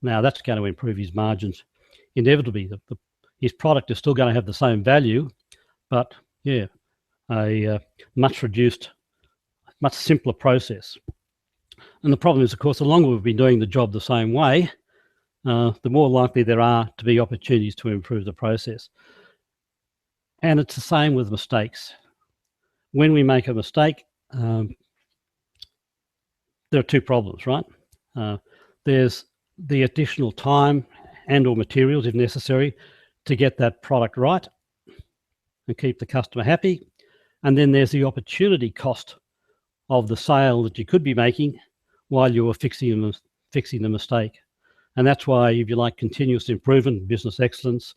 Now that's going to improve his margins inevitably. His product is still going to have the same value, but yeah, a much reduced, much simpler process. And the problem is, of course, the longer we've been doing the job the same way, the more likely there are to be opportunities to improve the process. And it's the same with mistakes. When we make a mistake, there are two problems, right? There's the additional time and or materials, if necessary, to get that product right and keep the customer happy. And then there's the opportunity cost of the sale that you could be making while you were fixing the mistake. And that's why, if you like, continuous improvement, business excellence,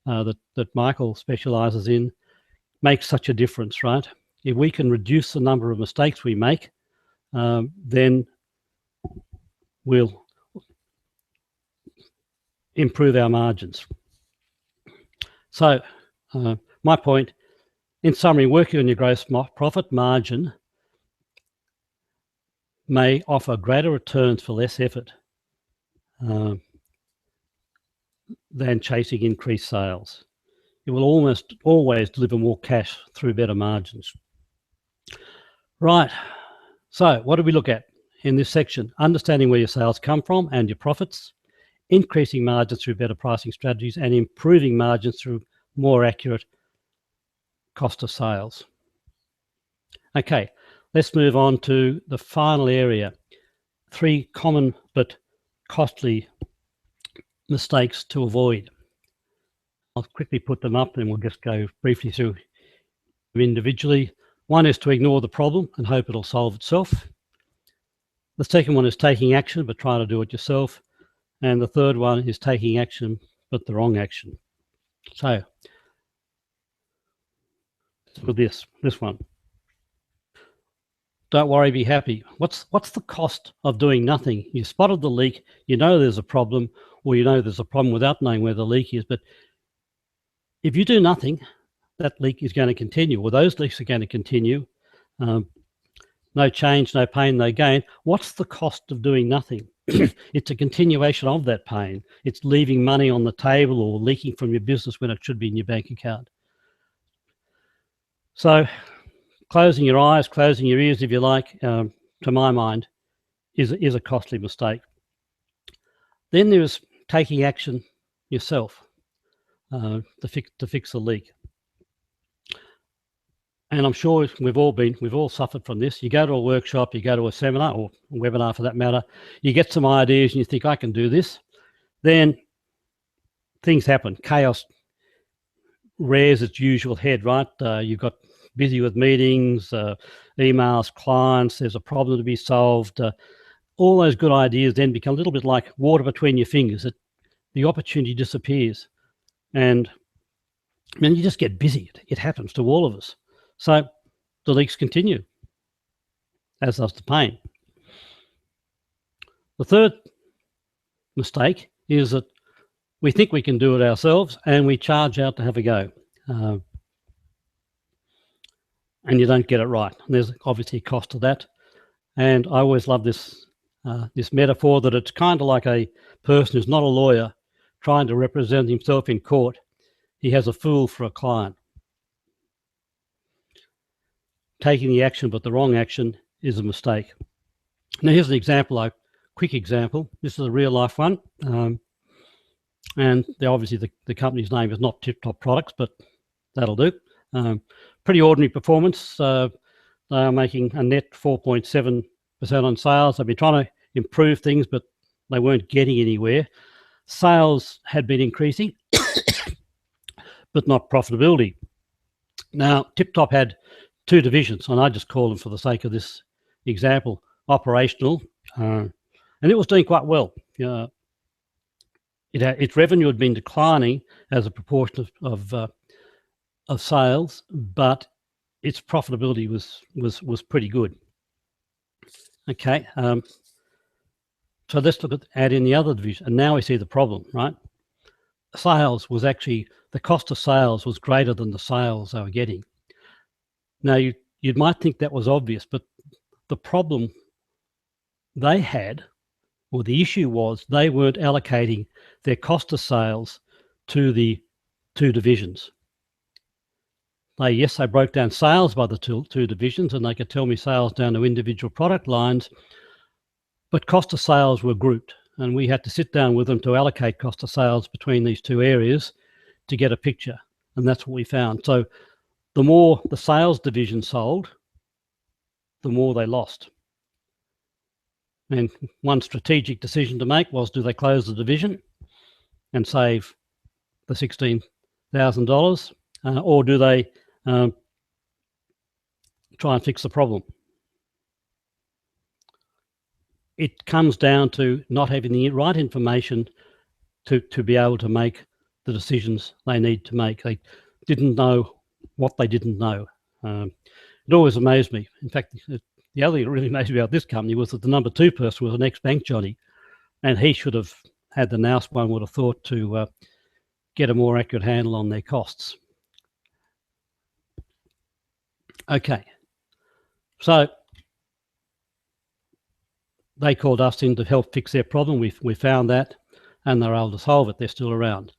that Michael specialises in, makes such a difference, right? If we can reduce the number of mistakes we make, then we'll improve our margins. So my point, in summary, working on your gross profit margin may offer greater returns for less effort than chasing increased sales. It will almost always deliver more cash through better margins. Right, so what do we look at in this section? Understanding where your sales come from and your profits, increasing margins through better pricing strategies, and improving margins through more accurate cost of sales. Okay, let's move on to the final area. 3 common but costly mistakes to avoid. I'll quickly put them up and we'll just go briefly through them individually. One is to ignore the problem and hope it'll solve itself. The second one is taking action but trying to do it yourself. And the third one is taking action but the wrong action. So with this one. Don't worry, be happy. What's the cost of doing nothing? You spotted the leak, you know there's a problem, or you know there's a problem without knowing where the leak is. But if you do nothing, that leak is going to continue, or those leaks are going to continue. No change, no pain, no gain. What's the cost of doing nothing? It's a continuation of that pain. It's leaving money on the table or leaking from your business when it should be in your bank account. So closing your eyes, closing your ears, if you like, to my mind, is a costly mistake. Then there's taking action yourself to fix a leak. And I'm sure we've all suffered from this. You go to a workshop, you go to a seminar or a webinar for that matter, you get some ideas and you think, I can do this. Then things happen. Chaos rears its usual head, right? You've got busy with meetings, emails, clients, there's a problem to be solved. All those good ideas then become a little bit like water between your fingers. The opportunity disappears. And then you just get busy. It happens to all of us. So the leaks continue, as does the pain. The third mistake is that we think we can do it ourselves and we charge out to have a go. And you don't get it right. And there's obviously a cost to that. And I always love this metaphor that it's kind of like a person who's not a lawyer trying to represent himself in court. He has a fool for a client. Taking the action but the wrong action is a mistake. Now here's an example, a quick example. This is a real life one. And obviously the company's name is not Tip Top Products, but that'll do. Pretty ordinary performance. They are making a net 4.7% on sales. They've been trying to improve things, but they weren't getting anywhere. Sales had been increasing, but not profitability. Now, Tip Top had two divisions, and I just call them for the sake of this example, operational, and it was doing quite well. Its revenue had been declining as a proportion of sales, but its profitability was pretty good. Okay, so let's add in the other division, and now we see the problem, right? Sales was actually, the cost of sales was greater than the sales they were getting. Now, you might think that was obvious, but the problem they had, or the issue was, they weren't allocating their cost of sales to the two divisions. They broke down sales by the two divisions, and they could tell me sales down to individual product lines, but cost of sales were grouped, and we had to sit down with them to allocate cost of sales between these two areas to get a picture, and that's what we found. So the more the sales division sold, the more they lost. And one strategic decision to make was, do they close the division and save the $16,000, or do they try and fix the problem? It comes down to not having the right information to be able to make the decisions they need to make. They didn't know what they didn't know. It always amazed me. In fact, the other thing that really amazed me about this company was that the number two person was an ex-bank Johnny, and he should have had the nous, one would have thought, to get a more accurate handle on their costs. Okay, so they called us in to help fix their problem. We found that, and they're able to solve it. They're still around.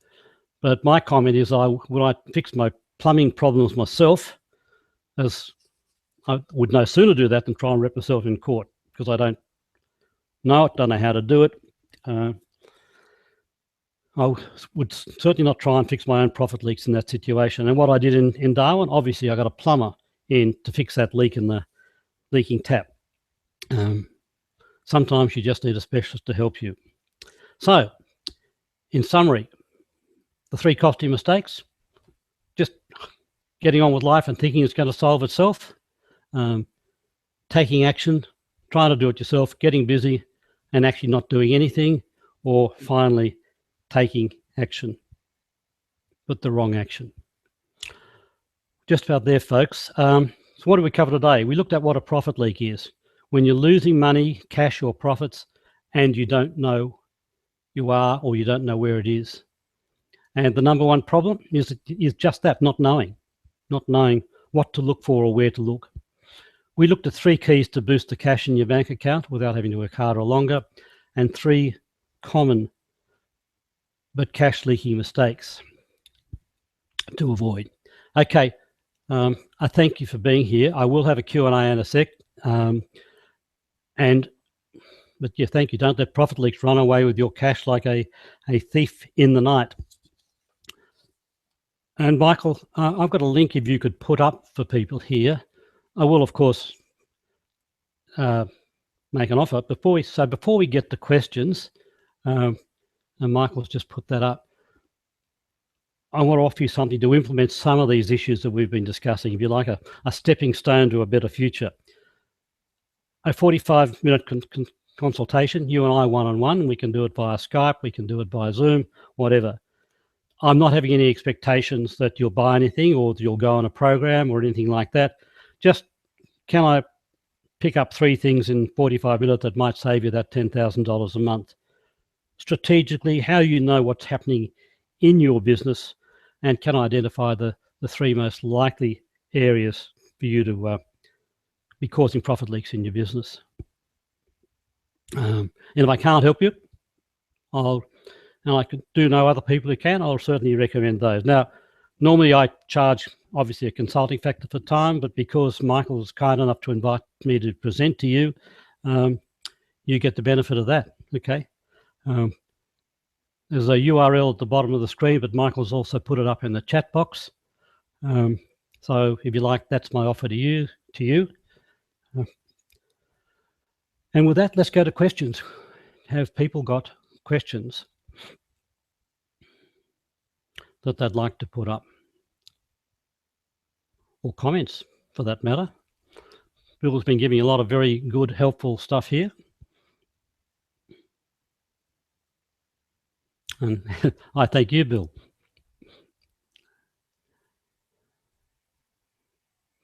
But my comment is, would I fix my plumbing problems myself, as I would no sooner do that than try and rep myself in court, because I don't know it, don't know how to do it. I would certainly not try and fix my own profit leaks in that situation. And what I did in Darwin, obviously I got a plumber in to fix that leak in the leaking tap. Sometimes you just need a specialist to help you. So, in summary, the three costly mistakes: just getting on with life and thinking it's going to solve itself, taking action, trying to do it yourself, getting busy and actually not doing anything, or finally taking action, but the wrong action. just about there, folks. So what did we cover today? We looked at what a profit leak is. When you're losing money, cash or profits, and you don't know you are, or you don't know where it is. And the number one problem is just that, not knowing what to look for or where to look. We looked at 3 keys to boost the cash in your bank account without having to work harder or longer, and 3 common but cash leaking mistakes to avoid. Okay, I thank you for being here. I will have a Q&A in a sec. But yeah, thank you. Don't let profit leaks run away with your cash like a thief in the night. And Michael, I've got a link if you could put up for people here. I will, of course, make an offer. Before we get to questions, and Michael's just put that up, I want to offer you something to implement some of these issues that we've been discussing, if you like, a stepping stone to a better future. A 45-minute consultation, you and I one-on-one. We can do it via Skype, we can do it via Zoom, whatever. I'm not having any expectations that you'll buy anything or that you'll go on a program or anything like that. Just, can I pick up 3 things in 45 minutes that might save you that $10,000 a month? Strategically, how you know what's happening in your business, and can I identify the 3 most likely areas for you to be causing profit leaks in your business. And if I can't help you, and I can do know other people who can, I'll certainly recommend those. Now, normally I charge obviously a consulting factor for time, but because Michael was kind enough to invite me to present to you, you get the benefit of that, okay? There's a URL at the bottom of the screen, but Michael's also put it up in the chat box. So if you like, that's my offer to you. And with that, let's go to questions. Have people got questions that they'd like to put up? Or comments, for that matter. Bill's been giving a lot of very good, helpful stuff here. And I thank you, Bill.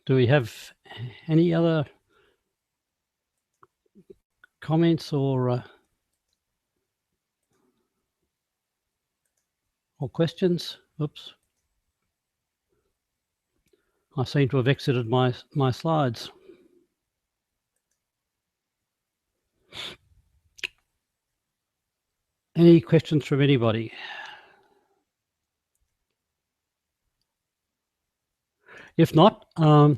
Do we have any other comments or questions? Oops. I seem to have exited my slides. Any questions from anybody? If not, by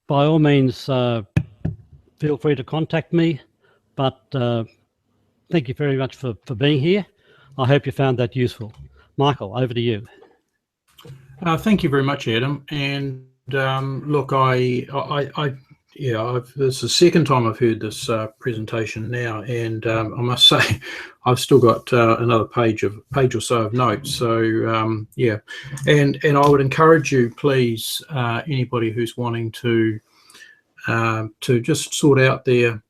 all means, feel free to contact me. But thank you very much for being here. I hope you found that useful. Michael, over to you. Thank you very much, Adam. And look, this is the second time I've heard this presentation now, and I must say I've still got another page or so of notes. So yeah, and I would encourage you, please, anybody who's wanting to just sort out there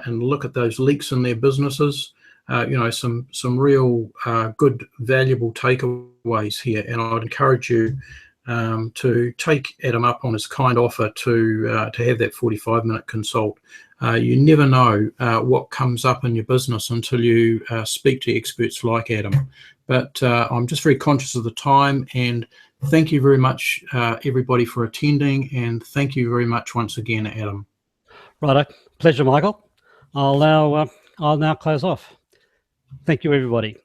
and look at those leaks in their businesses. Some real good, valuable takeaways here, and I'd encourage you to take Adam up on his kind offer to have that 45-minute consult. You never know what comes up in your business until you speak to experts like Adam. But I'm just very conscious of the time, and thank you very much, everybody, for attending, and thank you very much once again, Adam. Righto, pleasure, Michael. I'll now close off. Thank you, everybody.